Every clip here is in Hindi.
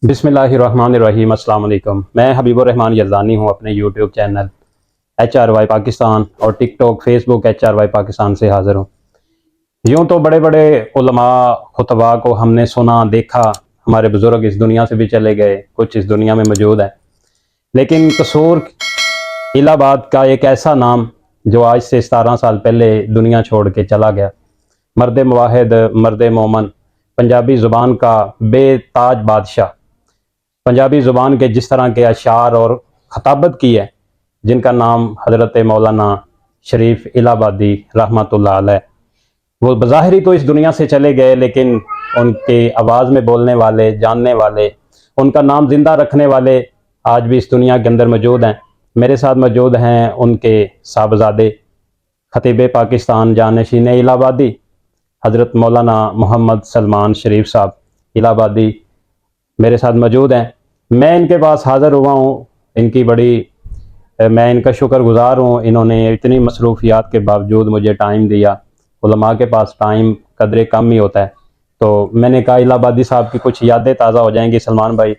बिस्मिल्लाहिर्रहमानिर्रहीम। अस्सलाम वालेकुम। मैं हबीबुर रहमान यज़दानी हूँ। अपने यूट्यूब चैनल HRY पाकिस्तान और टिकटॉक फेसबुक HRY पाकिस्तान से हाज़िर हूँ। यूँ तो बड़े बड़े उलमा खुतबा को हमने सुना देखा, हमारे बुज़ुर्ग इस दुनिया से भी चले गए, कुछ इस दुनिया में मौजूद हैं, लेकिन कसूर इलाहाबाद का एक ऐसा नाम जो आज से 17 साल पहले दुनिया छोड़ के चला गया, मर्द मुवाहिद, मर्द मोमन, पंजाबी ज़ुबान का बेताज बादशाह, पंजाबी ज़ुबान के जिस तरह के अशार और ख़ताबत की है, जिनका नाम हज़रत मौलाना शरीफ इलाहाबादी रहमतुल्लाह अलैह। वो बज़ाहिर तो इस दुनिया से चले गए, लेकिन उनके आवाज़ में बोलने वाले, जानने वाले, उनका नाम ज़िंदा रखने वाले आज भी इस दुनिया के अंदर मौजूद हैं। मेरे साथ मौजूद हैं उनके साहबजादे ख़तीब पाकिस्तान जानशीन इलाहाबादी हज़रत मौलाना मोहम्मद सलमान शरीफ साहब इलाहाबादी मेरे साथ मौजूद हैं। मैं इनके पास हाज़िर हुआ हूँ, मैं इनका शुक्रगुज़ार हूँ। इन्होंने इतनी मसरूफ़ियात के बावजूद मुझे टाइम दिया। उलमा के पास टाइम कदरे कम ही होता है, तो मैंने कहा इलाहाबादी साहब की कुछ यादें ताज़ा हो जाएंगी। सलमान भाई,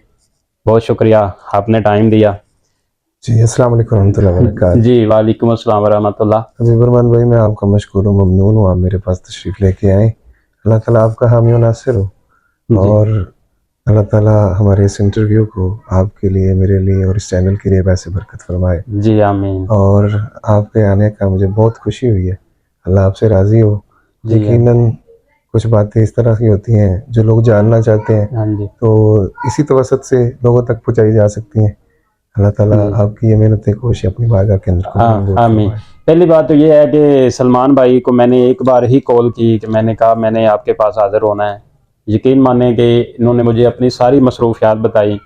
बहुत शुक्रिया, आपने टाइम दिया। जी, अस्सलाम वालेकुम रहमतुल्लाहि व बरकातहू। जी, वालेकुम अस्सलाम वरहमतुल्लाह। हबीबुर रहमान भाई, मैं आपका मशकूर हूँ, ममनून हूँ, आप मेरे पास तशरीफ़ लेके आए। अल्लाह ताला आपका हामी व नासिर हो, जी और अल्लाह ताला हमारे इस इंटरव्यू को आपके लिए, मेरे लिए और इस चैनल के लिए वैसे बरकत फरमाए। जी, आमीन। और आपके आने का मुझे बहुत खुशी हुई है, अल्लाह आपसे राज़ी हो। जी यकीनन कुछ बातें इस तरह की होती हैं जो लोग जानना चाहते हैं, हाँ जी। तो इसी तवसत से लोगों तक पहुँचाई जा सकती हैं। अल्लाह ताला जी आपकी ये मेहनतें कोशिश अपनी बारगाह के अंदर कबूल मंजूर आमीन। फरमाए। पहली बात तो ये है कि सलमान भाई को मैंने एक बार ही कॉल की कि मैंने कहा मैंने आपके पास हाज़िर होना है। यकीन माने कि इन्होंने मुझे अपनी सारी मसरूफ़ियात बताई,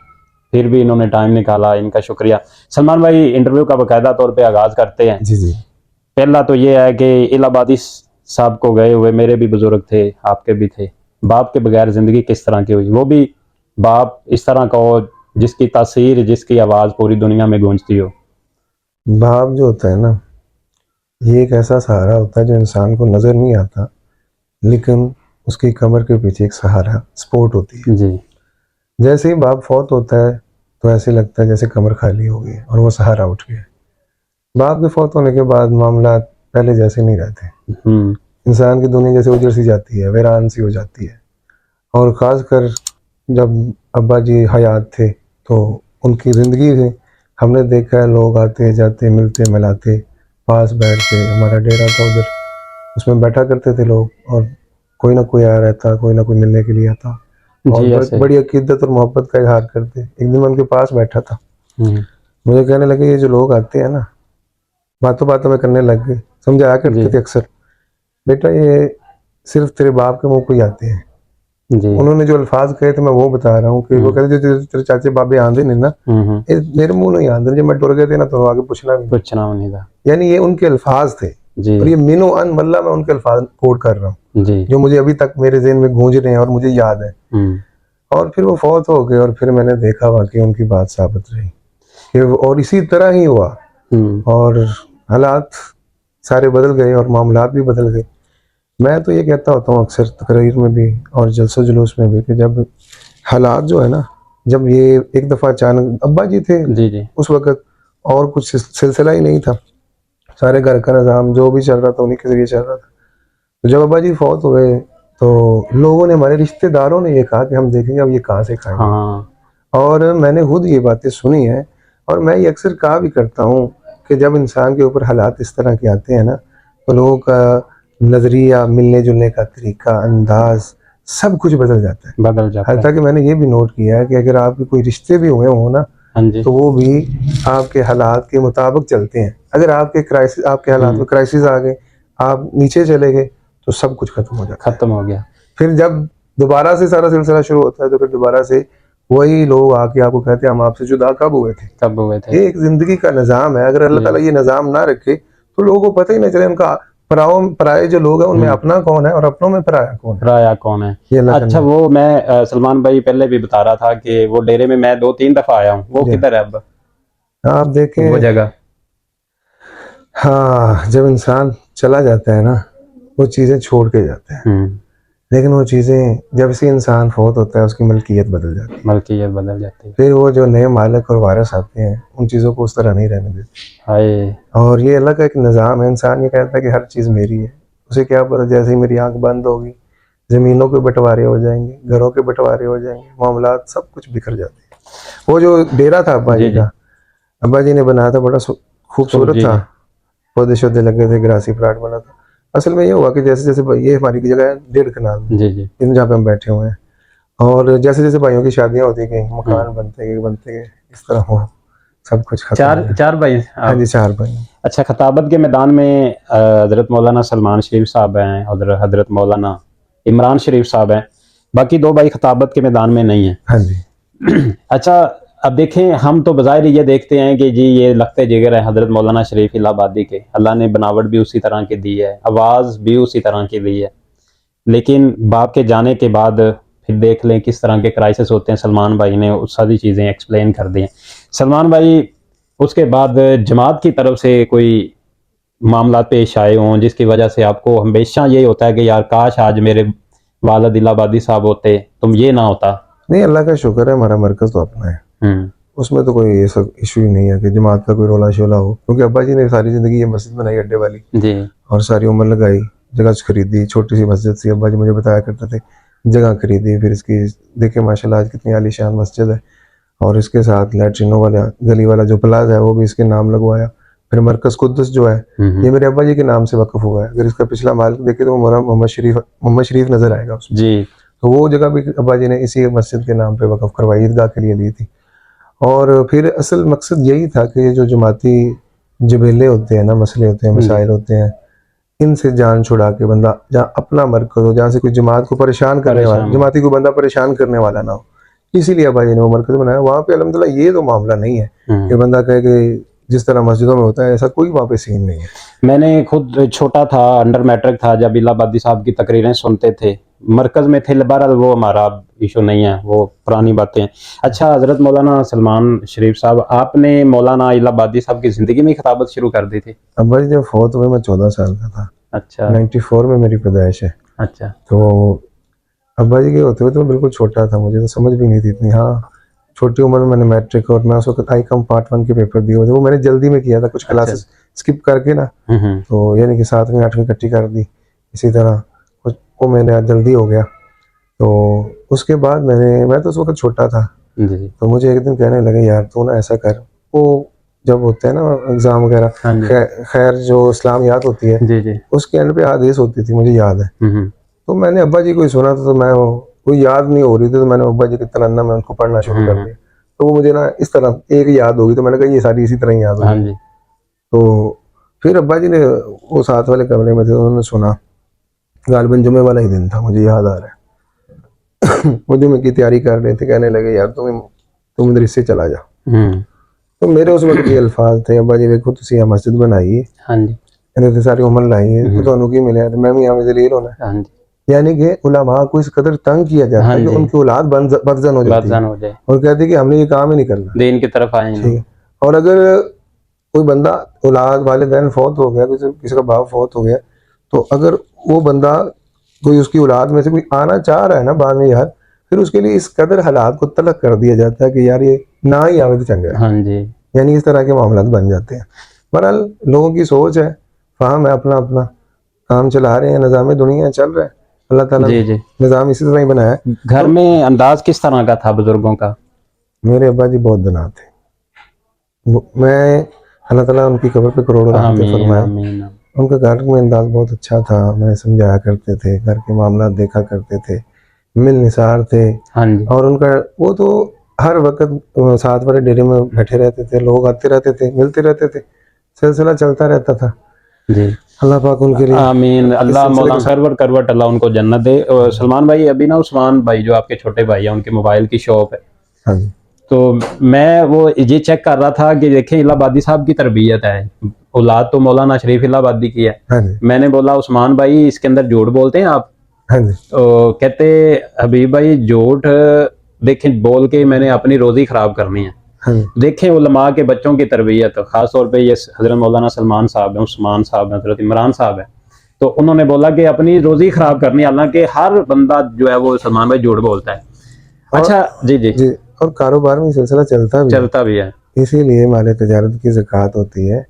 फिर भी इन्होंने टाइम निकाला, इनका शुक्रिया। सलमान भाई, इंटरव्यू का बाकायदा तौर पे आगाज़ करते हैं। जी, जी। पहला तो ये है कि इलाहाबादी साहब को गए हुए मेरे भी बुज़ुर्ग थे, आपके भी थे। बाप के बगैर ज़िंदगी किस तरह की हुई, वो भी बाप इस तरह का हो जिसकी तासीर, जिसकी आवाज़ पूरी दुनिया में गूंजती हो। बाप जो होता है ना, ये एक ऐसा सहारा होता है जो इंसान को नज़र नहीं आता, लेकिन उसकी कमर के पीछे एक सहारा, सपोर्ट होती है। जी जैसे ही बाप फौत होता है, तो ऐसे लगता है जैसे कमर खाली हो गई और वो सहारा उठ गया। बाप के फौत होने के बाद मामला पहले जैसे नहीं रहते। इंसान की दुनिया जैसे उजड़ सी जाती है, वीरान सी हो जाती है। और ख़ासकर जब अब्बा जी हयात थे, तो उनकी ज़िंदगी में हमने देखा है, लोग आते जाते, मिलते मिलाते, पास बैठ के, हमारा डेरा था उधर, उसमें बैठा करते थे लोग, और कोई ना कोई आया रहता, कोई ना कोई मिलने के लिए आता, और जी ऐसे बड़ी अकीदत और मोहब्बत का इजहार करते। एक दिन मैं उनके पास बैठा था, मुझे कहने लगे, ये जो लोग आते हैं ना, बातों बातों में करने लग गए, समझाया करते थे अक्सर, बेटा ये सिर्फ तेरे बाप के मुंह को ही आते हैं। जी उन्होंने जो अल्फाज कहे थे मैं वो बता रहा हूँ कि वो कहते जो तेरे चाचे बाबे आंदे नहीं ना, ये मेरे मुंह नहीं आंदे, जब मैं टुर गए थे ना तो आगे पूछना नहीं था। यानी ये उनके अल्फाज थे, और ये मिनो अन मल्ला मैं उनके अल्फाज कोट कर रहा हूँ, जो मुझे अभी तक मेरे ज़हन में गूंज रहे हैं और मुझे याद है। और फिर वो फौत हो गए, और फिर मैंने देखा वाकई उनकी बात साबित रही कि और इसी तरह ही हुआ, और हालात सारे बदल गए और मामलात भी बदल गए। मैं तो ये कहता होता हूँ अक्सर तकरीर में भी और जलसो जुलूस में भी कि जब हालात जो है ना, जब ये एक दफ़ा अचानक अब्बा जी थे जी उस वक़्त, और कुछ सिलसिला ही नहीं था, सारे घर का निज़ाम जो भी चल रहा था उन्हीं के ज़रिए चल रहा था। तो जब अब्बा जी फौत हुए, तो लोगों ने, हमारे रिश्तेदारों ने ये कहा कि हम देखेंगे अब ये कहाँ से खाएंगे। और मैंने खुद ये बातें सुनी हैं, और मैं ये अक्सर कहा भी करता हूँ कि जब इंसान के ऊपर हालात इस तरह के आते हैं ना, तो लोगों का नज़रिया, मिलने जुलने का तरीका, अंदाज, सब कुछ बदल जाता है। हालांकि मैंने ये भी नोट किया है कि अगर आपके कोई रिश्ते भी हुए हों ना, तो वो भी आपके हालात के मुताबिक चलते हैं। अगर आपके हालात में क्राइसिस आ गए, आप नीचे चले गए, तो सब कुछ खत्म हो गया। फिर जब दोबारा से सारा सिलसिला शुरू होता है, तो फिर दोबारा से वही लोग आके आपको कहते हैं हम आपसे जुदा कब हुए थे। ये एक जिंदगी का निज़ाम है, अगर अल्लाह ताला ये निज़ाम ना रखे तो लोगों को पता ही नहीं चले उनका पराये जो लोग हैं उनमें अपना कौन है और अपनों में पराया कौन है। ये अच्छा, वो मैं सलमान भाई पहले भी बता रहा था कि वो डेरे में मैं 2-3 दफा आया हूँ, वो किधर है अब? आप देखें वो जगह, हाँ, जब इंसान चला जाता है ना, वो चीज़ें छोड़ के जाता है। लेकिन वो चीज़ें जब से इंसान फौत होता है उसकी मलकियत बदल जाती है। मलकियत बदल जाती है। फिर वो जो नए मालिक और वारिस आते हैं उन चीज़ों को उस तरह नहीं रहने देते। हाय। और ये अल्लाह का एक निज़ाम है। इंसान ये कहता है कि हर चीज़ मेरी है, उसे क्या पता जैसे ही मेरी आंख बंद होगी ज़मीनों के बंटवारे हो जाएंगे, घरों के बंटवारे हो जाएंगे, मामलात सब कुछ बिखर जाते हैं। वो जो डेरा था अब्बा जी जी, का, अब्बा जी ने बनाया था, बड़ा खूबसूरत जी, था, जी। पौधे शौधे लगे थे, ग्रासी प्लाट बना था। असल में ये हुआ कि जैसे जैसे ये हमारी की जगह है 1.5 कनाल में, जी, जी। इन जहाँ पे हम बैठे हुए हैं, और जैसे जैसे भाइयों की शादियाँ होती गई, हुँ। मकान बनते गए, इस तरह हो सब कुछ खत्म हो 4 गया। 4 भाई हाँ जी, आप? 4 भाई। अच्छा, खिताबत के मैदान में हज़रत मौलाना सलमान शरीफ साहब हैं और हज़रत मौलाना इमरान शरीफ साहब हैं। बाकी 2 भाई खिताबत के मैदान में नहीं हैं। हाँ जी। अच्छा, अब देखें, हम तो बज़ाहिर ये देखते हैं कि जी ये लखते जिगर है हज़रत मौलाना शरीफ इलाहाबादी के। अल्लाह ने बनावट भी उसी तरह की दी है, आवाज़ भी उसी तरह की दी है। लेकिन बाप के जाने के बाद फिर देख लें किस तरह के क्राइसिस होते हैं। सलमान भाई ने वो सारी चीज़ें एक्सप्लेन कर दी हैं। सलमान भाई, उसके बाद जमात की तरफ से कोई मामला पेश आए हों जिसकी वजह से आपको हमेशा ये होता है कि यार काश आज मेरे वालिद इलाहाबादी साहब होते, तुम ये ना होता? नहीं, अल्लाह का शुक्र है, हमारा मरकज़ तो अपना है, हुँ। उसमें तो कोई ऐसा इशू ही नहीं है कि जमात का कोई रोला शोला हो, क्योंकि अब्बा जी ने सारी ज़िंदगी ये मस्जिद बनाई अड्डे वाली, जी। और सारी उम्र लगाई, जगह खरीदी, छोटी सी मस्जिद थी, अब्बा जी मुझे बताया करते थे, जगह खरीदी, फिर इसकी देखे माशाल्लाह आज कितनी आलीशान मस्जिद है, और इसके साथ लैट्रिनों वाला गली वाला जो प्लाजा है वो भी इसके नाम लगवाया। फिर मरकज़ कुद्दस जो है हुँ। ये मेरे अब्बा जी के नाम से वक़्फ़ हुआ है। अगर इसका पिछला मालिक देखे तो वो मौलाना मोहम्मद शरीफ नज़र आएगा उसमें। जी। तो वो जगह भी अब्बा जी ने इसी मस्जिद के नाम पे वक़्फ़ करवाई, ईदगाह के लिए ली थी। और फिर असल मकसद यही था कि ये जो जमाती झमेले होते हैं ना, मसले होते हैं, जी। मसाइल होते हैं, इनसे जान छुड़ा के बंदा जहाँ अपना मरकज़ हो, जहाँ से कोई जमात को परेशान करने वाला, परेशान। जमाती को बंदा परेशान करने वाला ना हो, इसीलिए अब्बा जी ने वो मरकज़ बनाया। वहाँ पे अल्हम्दुलिल्लाह ये तो मामला नहीं है कि हुँ। बंदा कहे कि जिस तरह मस्जिदों में होता है ऐसा कोई वहाँ पे सीन नहीं है। मैंने खुद छोटा था, अंडर मैट्रिक था, जब इलाहाबादी साहब की तकरीरें सुनते थे। मरकज़ में थे, बहरहाल वो हमारा इशू नहीं है, वो पुरानी बातें हैं। अच्छा, हज़रत मौलाना सलमान शरीफ साहब, आपने मौलाना इलाहाबादी साहब की ज़िंदगी में ही खिताबत शुरू कर दी थी? अब्बा जी जब फौत हुए मैं 14 साल का था, अच्छा। 94 में मेरी पैदाइश है। अच्छा। तो अब्बा जी के होते हुए तो मैं बिल्कुल छोटा था, मुझे तो समझ भी नहीं थी इतनी। हाँ, छोटी उम्र में मैंने मैट्रिक और मैं उस वक़्त आई-कॉम पार्ट 1 के पेपर दिए हुए थे। वो मैंने जल्दी में किया था, कुछ अच्छा। क्लासेस स्किप करके ना, हुँ, हुँ। तो यानी कि 7वीं 8वीं इकट्ठी कर दी। इसी तरह कुछ वो मेरा जल्दी हो गया। तो उसके बाद मैं तो उस वक़्त छोटा था, जी। तो मुझे एक दिन कहने लगे, यार तू ना ऐसा कर, वो जब होते हैं ना एग्ज़ाम वग़ैरह, हाँ जी। खैर जो इस्लामियात होती है, जी, जी। उसके एंड पे हदीस होती थी, मुझे याद है। हुँ, हुँ। तो मैंने अब्बा जी को ही सुना था, तो मैं वो कोई याद नहीं हो रही थी, तो मैंने अब्बा जी की तरन्नुम में उनको पढ़ना शुरू हुँ, कर हुँ। दिया। तो वो मुझे ना इस तरह एक याद हो गई, तो मैंने कहा ये सारी इसी तरह ही याद हो हाँ गई। जी। तो फिर अब्बा जी ने वो साथ वाले कमरे में थे, उन्होंने सुना, गालिबन जुमे वाला ही दिन था, मुझे याद आ रहा है। वो जुमे की तैयारी कर रहे थे, कहने लगे यार तुम इधर इससे चला जा। हुँ। तो मेरे उस वक्त ये अल्फाज थे, अब्बा जी देखो तुसी यहाँ मस्जिद बनाई है, हाँ जी। इन्हें तो सारी उम्र लाई है, तो हुँ। तुहानू की मिले, तो मैं भी यहाँ जलील होना है। हाँ जी। यानी कि उलमा को इस कदर तंग किया जाता हाँ है कि जी। उनकी औलाद बदजन हो जाती है बदज़न हो जाए, और कहती है कि हमने ये काम ही नहीं करना। दीन की तरफ आए ना। ठीक है। और अगर कोई बंदा औलाद वालिदैन फौत हो गया, किसी किसी का बाप फौत हो गया, तो अगर वो बंदा कोई उसकी औलाद में से कोई आना चाह रहा है ना बाद में यार, फिर उसके लिए इस कदर हालात को तलक कर दिया जाता है कि यार ये ना ही आवे तो चंगा है। हाँ जी। यानी इस तरह के मामला बन जाते हैं। बहरहाल लोगों की सोच है, फ़हम है, अपना अपना काम चला रहे हैं, निज़ाम दुनिया चल रहा है। अल्लाह ताला ने जी, जी। निज़ाम इसी तरह ही बनाया है। घर तो में अंदाज़ किस तरह का था बुज़ुर्गों का? मेरे अब्बा जी बहुत दना थे। मैं अल्लाह ताला उनकी कब्र पे करोड़ों रहमतें आमीन, फरमाए। आमीन। उनका घर में अंदाज़ बहुत अच्छा था, मैं समझाया करते थे, घर के मामला देखा करते थे, मिलनिसार थे। हाँ जी। और उनका वो तो हर वक़्त साथ वाले डेरे में बैठे रहते थे, लोग आते रहते थे, मिलते रहते थे, सिलसिला चलता रहता था। जी। अल्लाह पाक उनके लिए आमीन। इस अल्लाह सिलसिले मौला के साथ। करवट करवट अल्लाह उनको जन्नत दे। सलमान भाई, अभी ना उस्मान भाई जो आपके छोटे भाई हैं, उनके मोबाइल की शॉप है। हाँ जी, तो मैं वो ये चेक कर रहा था कि देखें इलाहाबादी साहब की तरबियत है, औलाद तो मौलाना शरीफ इलाहाबादी की है। हाँ जी, मैंने बोला उस्मान भाई इसके अंदर झूठ बोलते हैं आप? हाँ जी, तो कहते हबीब भाई झूठ देखें बोल के मैंने अपनी रोज़ी ख़राब करनी है। हाँ जी, देखें उलमा के बच्चों की तरबियत, ख़ास तौर पे ये हज़रत मौलाना सलमान साहब हैं, उस्मान साहब हैं, हज़रत इमरान साहब हैं, तो उन्होंने बोला कि अपनी रोजी खराब करनी, हालांकि हर बंदा जो है वो सलमान भाई झूठ बोलता है। अच्छा जी जी जी, और कारोबार में सिलसिला चलता भी है, चलता भी है। इसीलिए माल तजारत की ज़कात होती है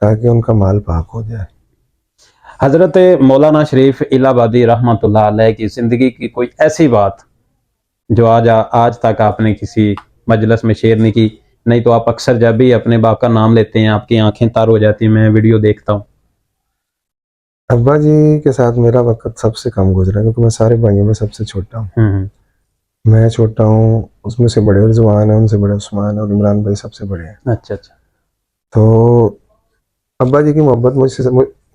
ताकि उनका माल पाक हो जाए। हजरत मौलाना शरीफ इलाहाबादी रहमतुल्लाह अलैह की जिंदगी की कोई ऐसी बात जो आज तक आपने किसी मजलिस में शेयर नहीं की, नहीं तो आप अक्सर जब भी अपने बाप का नाम लेते हैं आपकी आंखें तर हो जाती हैं, मैं वीडियो देखता हूँ। अब्बा जी के साथ मेरा वक्त सबसे कम गुजरा क्योंकि मैं सारे भाइयों में सबसे छोटा हूँ। मैं छोटा हूँ, उसमें से बड़े रिजवान है, उनसे बड़े उस्मान है और इमरान भाई सबसे बड़े हैं। अच्छा अच्छा। तो अब्बा जी की मोहब्बत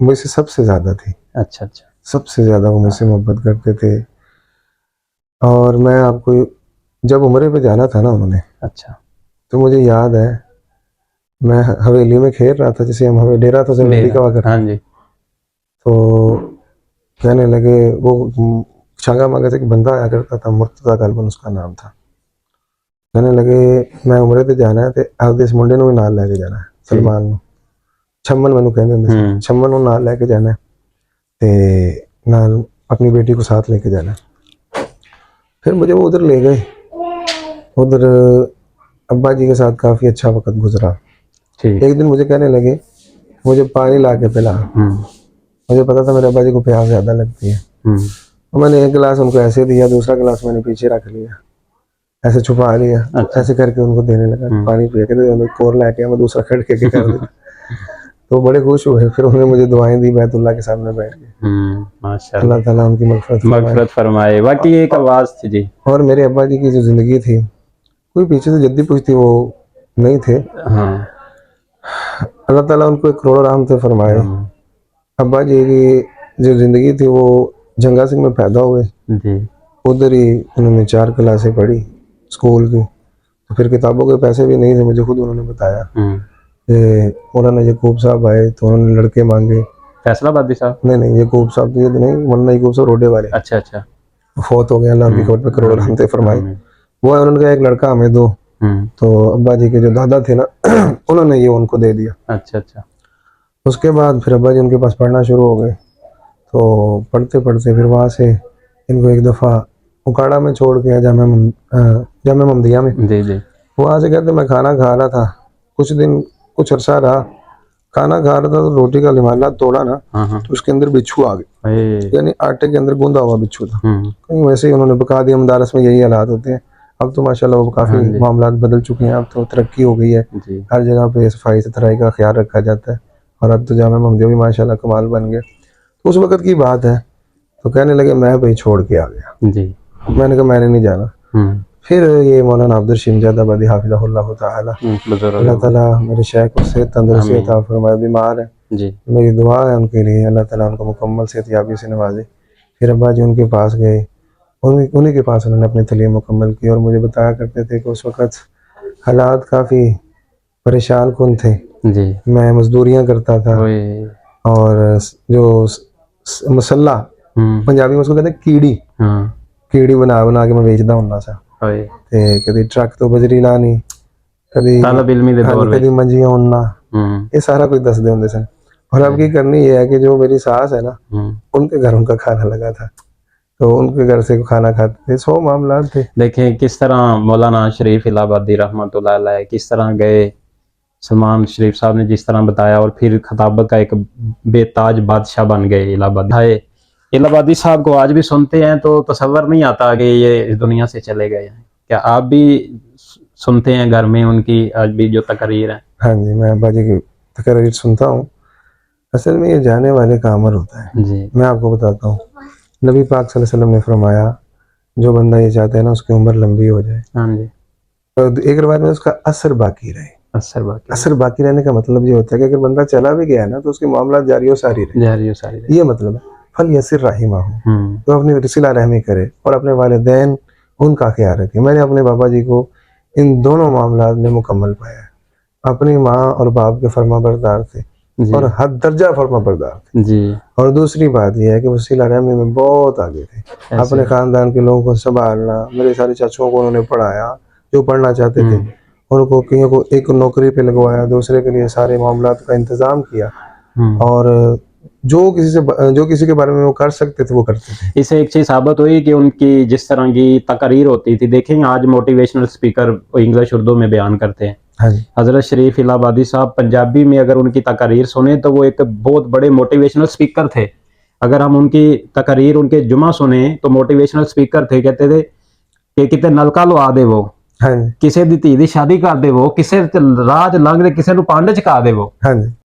मुझसे सबसे ज़्यादा थी। अच्छा अच्छा। सबसे ज़्यादा वो मुझसे मोहब्बत करते थे। और मैं आपको जब उम्रे पे जाना था ना उन्होंने, अच्छा। तो मुझे याद है मैं हवेली में खेल रहा था, जैसे हम हवेली डेरा तो हवेली का वक्त, हाँ जी। तो कहने लगे वो छांगा मांगा से एक बंदा आया करता था, मुर्तज़ा गालिबन उसका नाम था। कहने लगे मैं उम्रे ते जाना है, तो आपदे इस मुंडे नूं भी नाल लैके जाना है, सलमान नूं, छम्मन मैनू कहंदे हुंदे सी, छम्मन नूं नाल लैके जाना है, ते नाल अपनी बेटी को साथ लेके जाना है। फिर मुझे वो उधर ले गए। उधर अब्बा जी के साथ काफ़ी अच्छा वक्त गुजरा। ठीक। एक दिन मुझे कहने लगे मुझे पानी ला के पिला। मुझे पता था मेरे अब्बा जी को प्यास ज़्यादा लगती है, तो मैंने एक गिलास उनको ऐसे दिया, दूसरा गिलास मैंने पीछे रख लिया, ऐसे छुपा लिया। अच्छा। ऐसे करके उनको देने लगा, पानी पिया के कोर ला के मैं दूसरा खड़के के कर दिया। तो बड़े खुश हुए, फिर उन्होंने मुझे दुआएं दी बैतुल्लाह के सामने बैठ के। माशाल्लाह, अल्लाह ताला उनकी मगफिरत फरमाए। वाकई एक आवाज थी जी। और मेरे अब्बा जी की जो ज़िंदगी थी, कोई पीछे से जद्दी पुश्ती वो नहीं थे। हाँ। अल्लाह ताला उनको एक करोड़ रहमतें फरमाए। अब्बा जी की जो ज़िंदगी थी वो जंगा सिंह में पैदा हुए जी। उधर ही उन्होंने 4 क्लासें पढ़ी स्कूल की। तो फिर किताबों के पैसे भी नहीं थे, मुझे खुद उन्होंने बताया कि मौलाना यकूब साहब आए तो उन्होंने लड़के मांगे। फैसलाबादी साहब? नहीं, यकूब साहब तो ये नहीं, मौलाना यकूब साहब रोडे वाले। अच्छा अच्छा। फौत हो गए, अल्लाह उनकी खबर पे करोड़ रहमतें फरमाए। वो है, उन्होंने कहा एक लड़का हमें दो। तो अब्बा जी के जो दादा थे ना उन्होंने ये उनको दे दिया। अच्छा अच्छा। उसके बाद फिर अब्बा जी उनके पास पढ़ना शुरू हो गए। तो पढ़ते पढ़ते फिर वहाँ से इनको एक दफ़ा उकाड़ा में छोड़ के जामे ममदिया में। जी जी। वहाँ से कहते मैं खाना खा रहा था, कुछ दिन कुछ अरसा रहा, खाना खा रहा था तो रोटी का लिमाला तोड़ा ना, तो उसके अंदर बिच्छू आ गए, यानी आटे के अंदर गूंदा हुआ बिच्छू था। कहीं वैसे ही उन्होंने बका दिया। मदारस में यही हालात होते हैं। अब तो माशाल्लाह वो काफ़ी मामलात बदल चुके हैं, अब तो तरक्की हो गई है, हर जगह पे सफाई सुथराई का ख्याल रखा जाता है, और अब तो जामे ममदिया भी माशाल्लाह कमाल बन गया। तो उस वक़्त की बात है। तो कहने लगे मैं भाई छोड़ के आ गया जी। मैंने कहा मैंने नहीं जाना। फिर ये मौलाना अब्दुल शिमजादाबादी हाफिज़हुल्लाह ताला, अल्लाह ताला मेरे शेख को सेहत तंदुरुस्ती अता फरमाए, बीमार है जी, मेरी दुआ है उनके लिए, अल्लाह ताला उनको मुकम्मल सेहतयाबी से नवाजे। फिर अब्बा जी उनके पास गए, उन्हीं के पास उन्होंने अपनी तलीम मुकम्मल की, और मुझे बताया करते थे कि उस वक़्त हालात काफ़ी परेशान कुन थे जी। मैं मजदूरियाँ करता था, और जो मसल्ला पंजाबी में उसको कहते हैं कीड़ी, कीड़ी बना बना के मैं बेचदा हुंदा सा, ते कदी ट्रक तो बजरी लानी, कदी मंजियां उन्ना, ये सारा कुछ दसदे हुंदे सन। और अब की करनी ये है कि जो मेरी सास है ना, उनके घर उनका खाना लगा था, तो उनके घर से खाना खाते थे। 100 मामला थे। देखें किस तरह मौलाना शरीफ इलाहाबादी रहमतुल्लाह अलैह किस तरह गए, सलमान शरीफ साहब ने जिस तरह बताया, और फिर खिताबत का एक बेताज बादशाह बन गए इलाहाबादी। इलाहाबादी साहब को आज भी सुनते हैं तो तसव्वुर नहीं आता कि ये इस दुनिया से चले गए हैं। क्या आप भी सुनते हैं घर में उनकी आज भी जो तकरीर है? हाँ जी, मैं अब्बा जी की तकरीर सुनता हूँ। असल में ये जाने वाले का अमल होता है जी। मैं आपको बताता हूँ, नबी पाक सल्लल्लाहु अलैहि वसल्लम ने फरमाया जो बंदा ये चाहता है ना उसकी उम्र लंबी हो जाए, हाँ जी, और एक रिवायत में उसका असर बाकी रहे। असर बाकी रहने का मतलब ये होता है कि अगर बंदा चला भी गया ना तो उसके मामला जारी सारी रहे, ये मतलब है। फल यसिर राहिमा हो, तो अपनी सिला रहमी करे और अपने वालिदैन उनका ख्याल रखे। मैंने अपने बाबा जी को इन दोनों मामला में मुकम्मल पाया। अपनी माँ और बाप के फर्मा बरदार थे और हद दर्जा फर्मा बरदार थे जी। और दूसरी बात यह है कि वो सिला रहमी में बहुत आगे थे। अपने खानदान के लोगों को संभालना, मेरे सारे चाचुओं को उन्होंने पढ़ाया जो पढ़ना चाहते थे, उनको कईयों को एक नौकरी पे लगवाया, दूसरे के लिए सारे मामलात का इंतज़ाम किया, और जो किसी के बारे में वो कर सकते थे वो करते थे। इससे एक चीज साबित हुई कि उनकी जिस तरह की तकरीर होती थी, देखेंगे आज मोटिवेशनल स्पीकर इंग्लिश उर्दू में बयान करते हैं। हाँ जी, हजरत शरीफ इलाहाबादी साहब पंजाबी में अगर उनकी तकरीर सुने तो वो एक बहुत बड़े मोटिवेशनल स्पीकर थे। अगर हम उनकी तकरीर उनके जुमा सुने तो मोटिवेशनल स्पीकर थे, कहते थे कि कितने नलका लवा दे वो, हाँ जी, किसी दी धी दी शादी कर दे वो, किसे राज लंघ दे, किसी ਨੂੰ ਪੰਡ ਚਕਾ ਦੇ वो। हाँ जी।